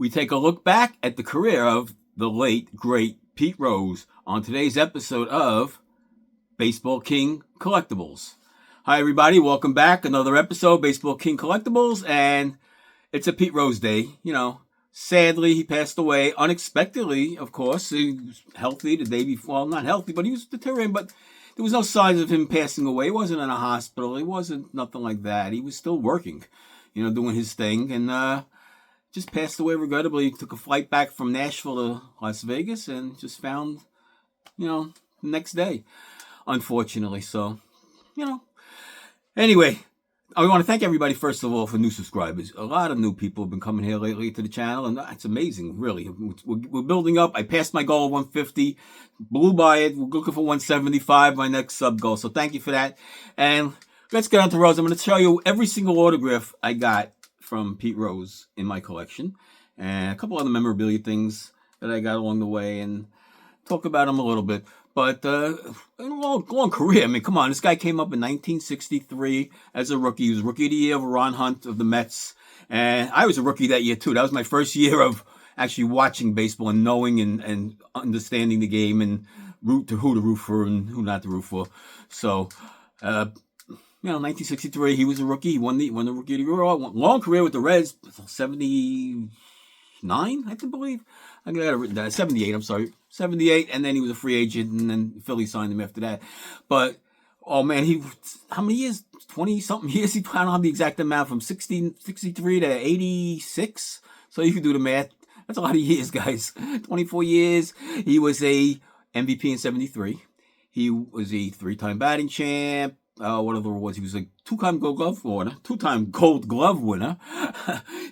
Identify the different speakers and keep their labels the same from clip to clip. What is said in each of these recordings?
Speaker 1: we take a look back at the career of the late, great Pete Rose on today's episode of Baseball King Collectibles. Hi, everybody. Welcome back. Another episode, Baseball King Collectibles, and it's a Pete Rose day. You know, sadly, he passed away unexpectedly, of course. He was healthy the day before. Well, not healthy, but he was deteriorating, but there was no signs of him passing away. He wasn't in a hospital. He wasn't nothing like that. He was still working, you know, doing his thing, and just passed away regrettably. He took a flight back from Nashville to Las Vegas and just found, you know, the next day, unfortunately. So, you know. Anyway, I want to thank everybody, first of all, for new subscribers. A lot of new people have been coming here lately to the channel, and it's amazing, really. We're building up. I passed my goal of 150, blew by it. We're looking for 175, my next sub goal. So thank you for that. And let's get on to Rose. I'm going to show you every single autograph I got from Pete Rose in my collection, and a couple other memorabilia things that I got along the way, and talk about them a little bit. But a long career. I mean, come on, this guy came up in 1963 as a rookie. He was Rookie of the Year of Ron Hunt of the Mets, and I was a rookie that year too. That was my first year of actually watching baseball and knowing and understanding the game and who to root for and who not to root for. So, you know, 1963, he was a rookie. He won the Rookie of the Year. Long career with the Reds, 79, I can believe. I got it written down. 78, I'm sorry. 78, and then he was a free agent, and then Philly signed him after that. But, oh man, how many years? 20-something years? I don't have the exact amount, from 63 to 86. So you can do the math. That's a lot of years, guys. 24 years. He was a MVP in 73. He was a 3-time batting champ. What other awards? He was a two-time Gold Glove winner.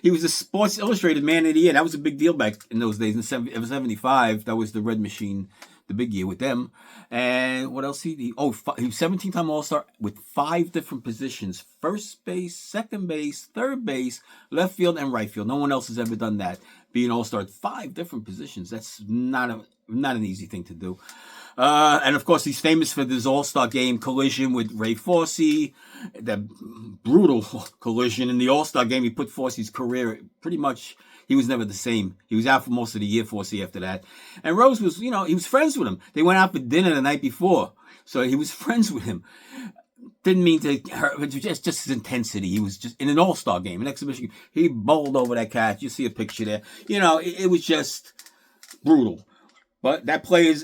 Speaker 1: He was a Sports Illustrated Man of the Year. That was a big deal back in those days. In 75, that was the Red Machine, the big year with them. And what else? He was 17-time All-Star with 5 different positions: first base, second base, third base, left field, and right field. No one else has ever done that. Being All-Star at 5 different positions. That's not an easy thing to do. And of course, he's famous for this All-Star Game collision with Ray Fosse, that brutal collision in the All-Star Game. He put Fosse's career pretty much. He was never the same. He was out for most of the year, Fosse, after that. And Rose was, you know, he was friends with him. They went out for dinner the night before, so he was friends with him. Didn't mean to hurt, but just his intensity. He was just in an All-Star Game, an exhibition. He bowled over that catch. You see a picture there. You know, it was just brutal. But that play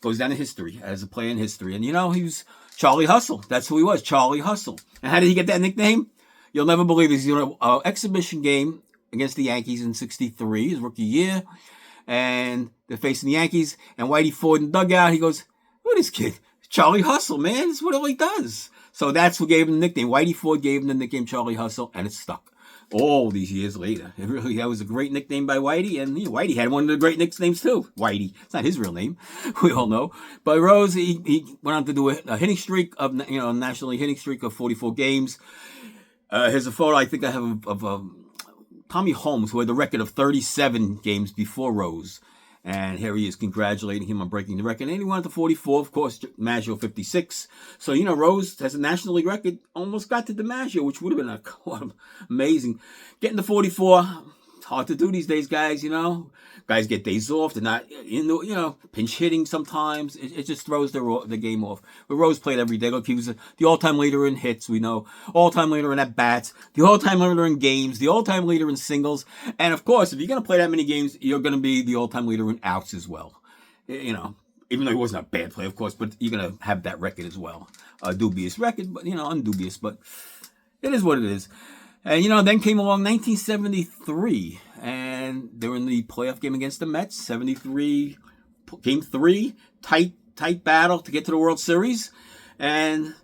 Speaker 1: goes down in history as a player in history. And, you know, he was Charlie Hustle. That's who he was, Charlie Hustle. And how did he get that nickname? You'll never believe this. You know, an exhibition game against the Yankees in 63, his rookie year. And they're facing the Yankees. And Whitey Ford in the dugout, he goes, "What is this kid? Charlie Hustle, man. That's what all he does." So that's who gave him the nickname. Whitey Ford gave him the nickname Charlie Hustle, and it stuck. All these years later. That was a great nickname by Whitey, and Whitey had one of the great nicknames too. Whitey. It's not his real name, we all know. But Rose, he went on to do a hitting streak of, you know, National League hitting streak of 44 games. Here's a photo I think I have of Tommy Holmes, who had the record of 37 games before Rose. And here he is congratulating him on breaking the record. And he went to 44, of course, Maggio 56. So, you know, Rose has a National League record, almost got to DiMaggio, which would have been amazing. Getting to 44, it's hard to do these days, guys, you know. Guys get days off. They're not, you know, pinch hitting sometimes. It just throws the game off. But Rose played every day. Look, he was the all-time leader in hits, we know. All-time leader in at-bats. The all-time leader in games. The all-time leader in singles. And, of course, if you're going to play that many games, you're going to be the all-time leader in outs as well. You know, even though he wasn't a bad player, of course, but you're going to have that record as well. A dubious record, but, you know, undubious. But it is what it is. And, you know, then came along 1973, and they were in the playoff game against the Mets. 73, game 3, tight battle to get to the World Series. And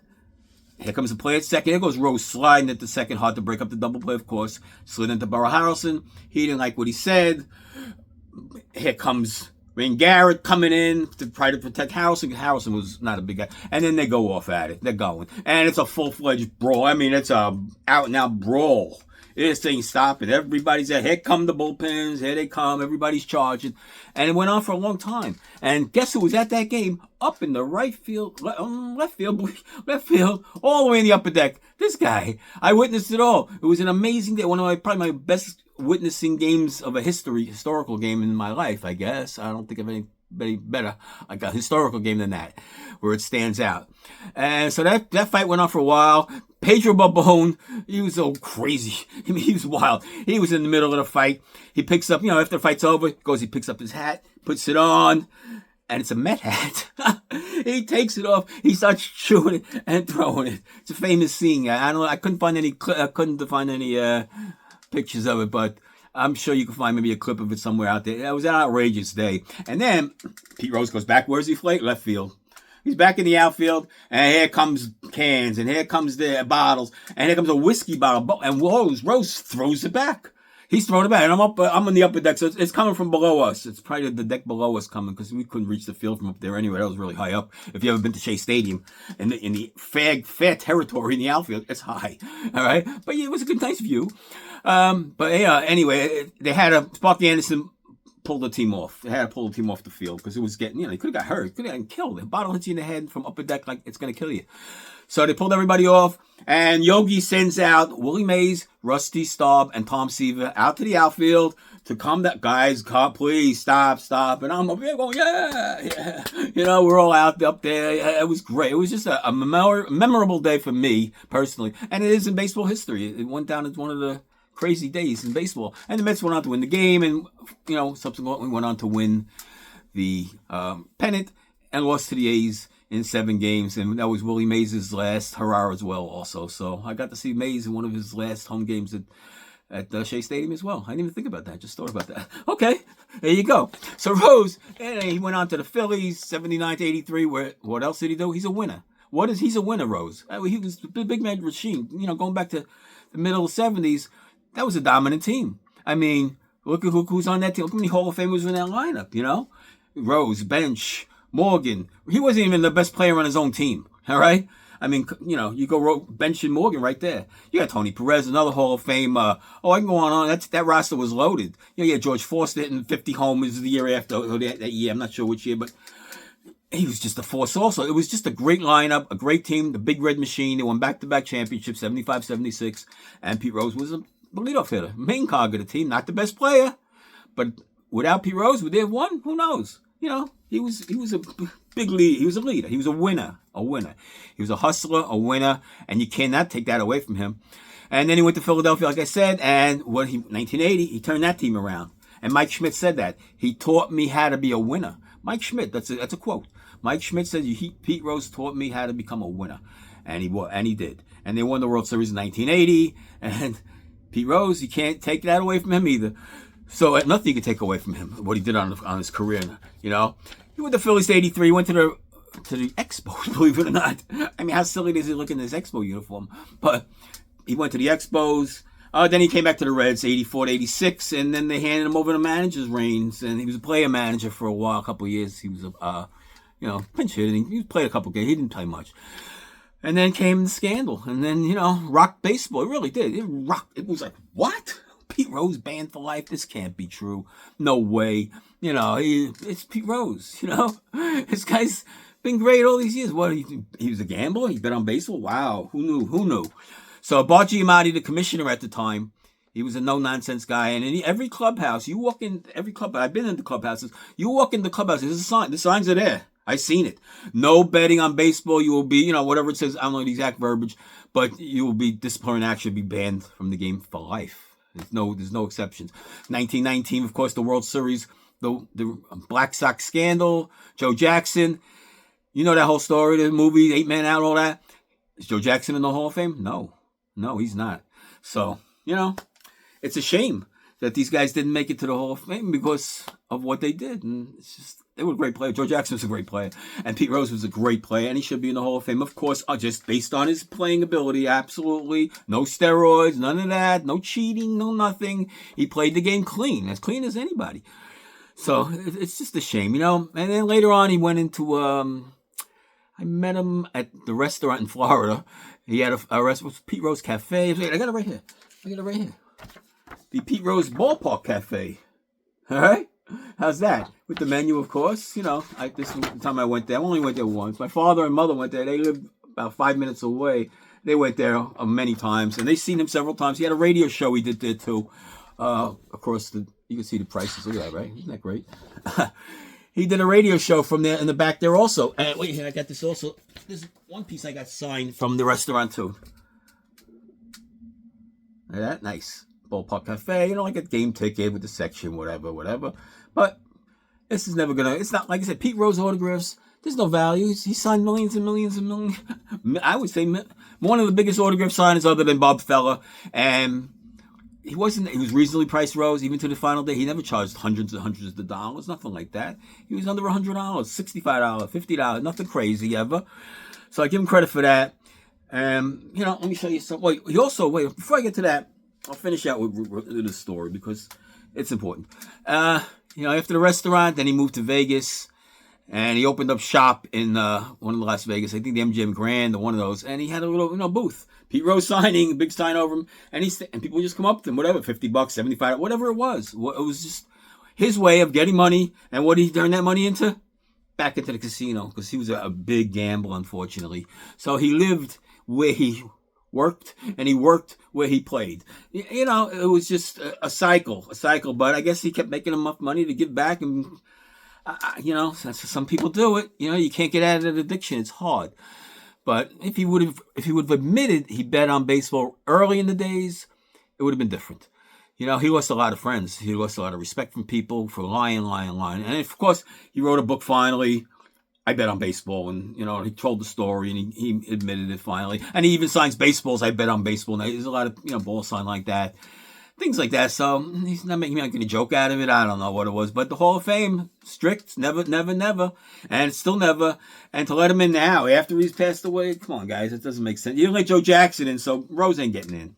Speaker 1: here comes the play at second. Here goes Rose sliding at the second, hard to break up the double play, of course. Slid into Burrow Harrelson. He didn't like what he said. Here comes Wayne Garrett coming in to try to protect Harrelson. Harrelson was not a big guy. And then they go off at it. They're going. And it's a full-fledged brawl. I mean, it's a out-and-out brawl. This ain't stopping. Everybody's there. Here come the bullpens. Here they come. Everybody's charging. And it went on for a long time. And guess who was at that game? Up in the left field, all the way in the upper deck. This guy. I witnessed it all. It was an amazing day. Probably my best witnessing games of a historical game in my life, I guess. I don't think of anybody better, like a historical game than that, where it stands out. And so that fight went on for a while. Pedro Barbone, he was so crazy. I mean, he was wild. He was in the middle of the fight. He picks up, after the fight's over, he picks up his hat, puts it on, and it's a Met hat. He takes it off. He starts chewing it and throwing it. It's a famous scene. I couldn't find any pictures of it, but I'm sure you can find maybe a clip of it somewhere out there. It was an outrageous day. And then Pete Rose goes back. Where's he play? Left field. He's back in the outfield, and here comes cans, and here comes the bottles, and here comes a whiskey bottle, and Rose throws it back. He's throwing it back, and I'm on the upper deck, so it's coming from below us. It's probably the deck below us coming, because we couldn't reach the field from up there anyway. That was really high up. If you ever been to Shea Stadium, in the fair territory in the outfield, it's high, all right? But yeah, it was a nice view. But yeah, anyway, they had Sparky Anderson pull the team off. They had to pull the team off the field because it was getting, he could have got hurt. Could have gotten killed. The bottle hits you in the head from upper deck like it's going to kill you. So they pulled everybody off, and Yogi sends out Willie Mays, Rusty Staub, and Tom Seaver out to the outfield to come that, guys, please, stop. And I'm up here going, yeah. We're all up there. It was great. It was just a memorable day for me, personally. And it is in baseball history. It went down as one of the crazy days in baseball. And the Mets went on to win the game, and subsequently went on to win the pennant and lost to the A's in 7 games, and that was Willie Mays' last hurrah as well also. So I got to see Mays in one of his last home games at Shea Stadium as well. I didn't even think about that, just thought about that. Okay, there you go. So Rose, he went on to the Phillies, 79 to 83, where what else did he do? He's a winner. He's a winner, Rose. He was the big man machine. Going back to the middle of the 70s, that was a dominant team. I mean, look at who's on that team. Look how many Hall of Famers were in that lineup, Rose, Bench, Morgan. He wasn't even the best player on his own team, all right? I mean, you go Bench and Morgan right there. You got Tony Perez, another Hall of Fame. I can go on. That roster was loaded. You had George Forster hitting 50 homers the year after, or that year. I'm not sure which year, but he was just a force also. It was just a great lineup, a great team, the Big Red Machine. They won back-to-back championships, 75, 76, and Pete Rose was the leadoff hitter, main cog of the team, not the best player, but without Pete Rose, would they have won? Who knows? He was a big lead. He was a leader. He was a winner. He was a hustler, a winner, and you cannot take that away from him. And then he went to Philadelphia, like I said, and 1980, he turned that team around. And Mike Schmidt said that. He taught me how to be a winner. Mike Schmidt, that's a quote. Mike Schmidt said, Pete Rose taught me how to become a winner. And he did. And they won the World Series in 1980, and Pete Rose, you can't take that away from him either. So nothing you can take away from him, what he did on his career, He went to Phillies to 83, went to the Expos, believe it or not. I mean, how silly does he look in his Expo uniform? But he went to the Expos. Then he came back to the Reds, 84 to 86, and then they handed him over to manager's reins, and he was a player manager for a while, a couple of years. He was pinch hitting. He played a couple of games. He didn't play much. And then came the scandal, and then, rocked baseball. It really did. It rocked. It was like, what? Pete Rose banned for life? This can't be true. No way. It's Pete Rose, This guy's been great all these years. What, he was a gambler? He bet on baseball? Wow. Who knew? So Bart Giamatti, the commissioner at the time, he was a no-nonsense guy. And in every clubhouse, you walk in every club. I've been in the clubhouses. You walk in the clubhouses, there's a sign. The signs are there. I seen it. No betting on baseball. You will be, whatever it says. I don't know the exact verbiage, but you will be disciplinary action, be banned from the game for life. There's no exceptions. 1919, of course, the World Series, the Black Sox scandal, Joe Jackson. You know that whole story, the movie, 8 Men Out, all that. Is Joe Jackson in the Hall of Fame? No, he's not. So, it's a shame that these guys didn't make it to the Hall of Fame because of what they did. And it's just, they were great players. Joe Jackson was a great player. And Pete Rose was a great player. And he should be in the Hall of Fame, of course, just based on his playing ability. Absolutely. No steroids, none of that. No cheating, no nothing. He played the game clean as anybody. So it's just a shame, And then later on, he went into, I met him at the restaurant in Florida. He had a restaurant, Pete Rose Cafe. I got it right here. The Pete Rose Ballpark Cafe. All right? How's that? With the menu, of course. This time I went there. I only went there once. My father and mother went there. They lived about 5 minutes away. They went there many times, and they've seen him several times. He had a radio show he did there, too. Of course, you can see the prices. Look at that, right? Isn't that great? He did a radio show from there in the back there also. And wait, I got this also. There's one piece I got signed from the restaurant too. Look at that, nice. Ballpark Cafe, like a game ticket with the section, whatever. But this is never gonna. It's not like I said. Pete Rose autographs. There's no value. He signed millions and millions and millions. I would say one of the biggest autograph signers other than Bob Feller, and he was reasonably priced, Rose, even to the final day. He never charged hundreds and hundreds of dollars, nothing like that. He was under $100, $65, $50, nothing crazy ever. So I give him credit for that. Let me show you something. Wait, before I get to that, I'll finish out with the story because it's important. After the restaurant, then he moved to Vegas. And he opened up shop in one of the Las Vegas, I think the MGM Grand or one of those. And he had a little booth. Pete Rose signing, a big sign over him. And people just come up to him, whatever, $50, $75, whatever it was. It was just his way of getting money. And what did he turn that money into? Back into the casino, because he was a big gambler, unfortunately. So he lived where he worked, and he worked where he played. It was just a cycle. But I guess he kept making enough money to give back, and some people do it. You can't get out of that addiction. It's hard. But if he would have admitted he bet on baseball early in the days, it would have been different. He lost a lot of friends. He lost a lot of respect from people for lying. And of course, he wrote a book finally. I bet on baseball, and he told the story, and he admitted it finally. And he even signs baseballs. I bet on baseball. And there's a lot of ball sign like that. Things like that. So he's not making a joke out of it. I don't know what it was. But the Hall of Fame, strict, never. And still never. And to let him in now, after he's passed away, come on, guys. It doesn't make sense. You didn't let Joe Jackson in, so Rose ain't getting in.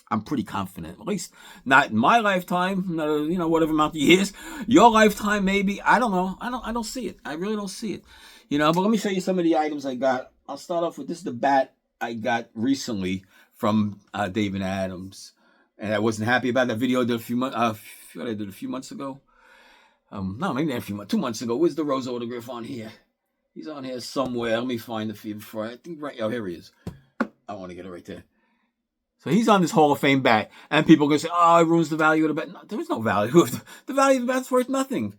Speaker 1: I'm pretty confident. At least not in my lifetime. Whatever amount of years. Your lifetime, maybe. I don't know. I don't see it. I really don't see it. But let me show you some of the items I got. I'll start off with this is the bat I got recently from David Adams. And I wasn't happy about that video I did a few months ago. No, maybe not 2 months ago. Where's the Rose autograph on here? He's on here somewhere. Let me find the feed before I think here he is. I want to get it right there. So he's on this Hall of Fame bat. And people are going to say, it ruins the value of the bat. No, there is no value. The value of the bat's worth nothing.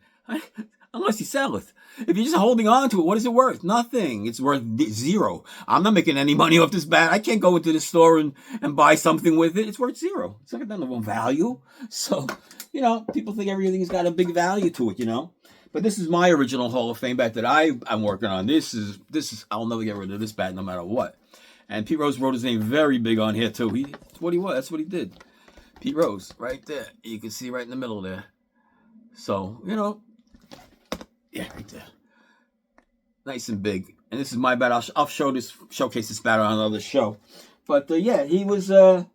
Speaker 1: Unless you sell it. If you're just holding on to it, what is it worth? Nothing. It's worth zero. I'm not making any money off this bat. I can't go into the store and buy something with it. It's worth zero. It's not got no value. So, people think everything's got a big value to it, But this is my original Hall of Fame bat that I'm working on. This is I'll never get rid of this bat no matter what. And Pete Rose wrote his name very big on here too. That's what he was. That's what he did. Pete Rose, right there. You can see right in the middle there. So, yeah, right there. Nice and big. And this is my bat. I'll showcase this bat on another show. But he was a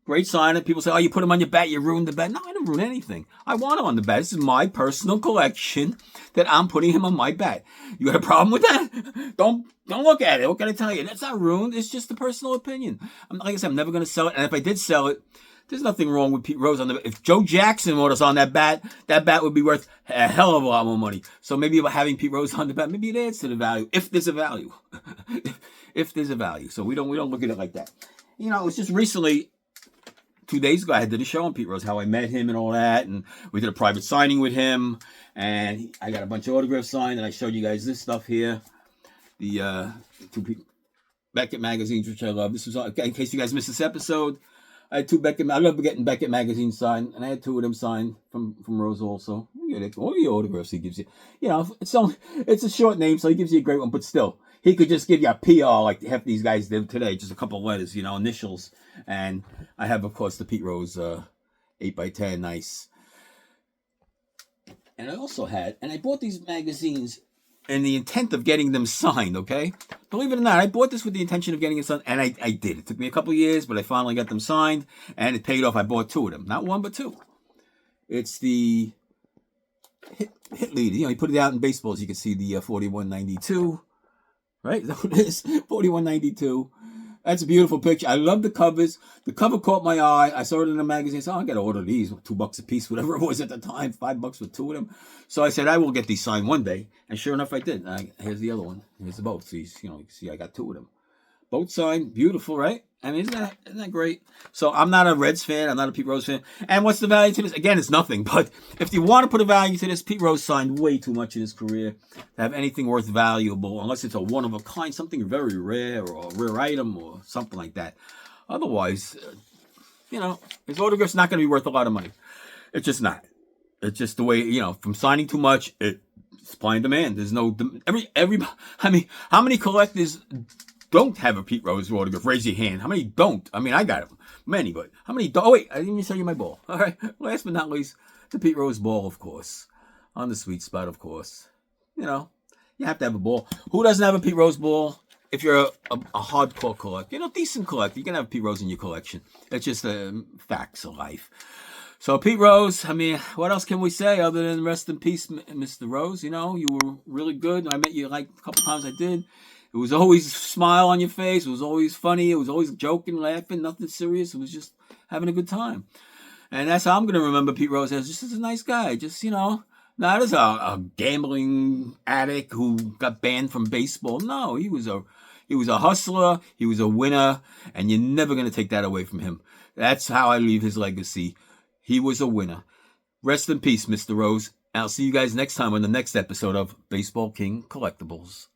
Speaker 1: great signer. People say, you put him on your bat, you ruined the bat. No, I didn't ruin anything. I want him on the bat. This is my personal collection that I'm putting him on my bat. You got a problem with that? Don't look at it. What can I tell you? That's not ruined. It's just a personal opinion. Like I said, I'm never going to sell it. And if I did sell it, there's nothing wrong with Pete Rose on the bat. If Joe Jackson was on that bat would be worth a hell of a lot more money. So maybe by having Pete Rose on the bat, maybe it adds to the value, if there's a value. if there's a value. So we don't look at it like that. It's just recently, 2 days ago, I did a show on Pete Rose, how I met him and all that, and we did a private signing with him, and I got a bunch of autographs signed, and I showed you guys this stuff here, the two Beckett magazines, which I love. This was in case you guys missed this episode. I had two Beckett. I love getting Beckett magazines signed, and I had two of them signed from Rose also. All the autographs he gives you. It's a short name, so he gives you a great one, but still, he could just give you a PR like half these guys did today, just a couple of letters, initials. And I have, of course, the Pete Rose 8x10, nice. And I also had, and I bought these magazines in the intent of getting them signed, okay? Believe it or not, I bought this with the intention of getting it signed, and I did. It took me a couple of years, but I finally got them signed, and it paid off. I bought two of them. Not one, but two. It's the hit leader. You put it out in baseball, as you can see, the 4192, right? That's what it is, 4192. That's a beautiful picture. I love the covers. The cover caught my eye. I saw it in the magazine. So I got to order these, $2 a piece, whatever it was at the time, $5 for two of them. So I said, I will get these signed one day. And sure enough, I did. Here's the other one. Here's the both. So you see, I got two of them. Both signed. Beautiful, right? I mean, isn't that great? So I'm not a Reds fan. I'm not a Pete Rose fan. And what's the value to this? Again, it's nothing. But if you want to put a value to this, Pete Rose signed way too much in his career to have anything worth valuable, unless it's a one of a kind, something very rare or a rare item or something like that. Otherwise, his autograph's not going to be worth a lot of money. It's just not. It's just the way, from signing too much, it's supply and demand. There's no I mean, how many collectors don't have a Pete Rose autograph? Raise your hand. How many don't? I mean, I got many, but how many don't? Oh, wait, I didn't even show you my ball. All right. Last but not least, the Pete Rose ball, of course. On the sweet spot, of course. You have to have a ball. Who doesn't have a Pete Rose ball? If you're a hardcore collector, decent collector, you can have a Pete Rose in your collection. It's just facts of life. So Pete Rose, I mean, what else can we say other than rest in peace, Mr. Rose? You were really good. I met you a couple times I did. It was always a smile on your face. It was always funny. It was always joking, laughing, nothing serious. It was just having a good time. And that's how I'm going to remember Pete Rose as just as a nice guy. Just, not as a gambling addict who got banned from baseball. No, he was a hustler. He was a winner. And you're never going to take that away from him. That's how I leave his legacy. He was a winner. Rest in peace, Mr. Rose. I'll see you guys next time on the next episode of Baseball King Collectibles.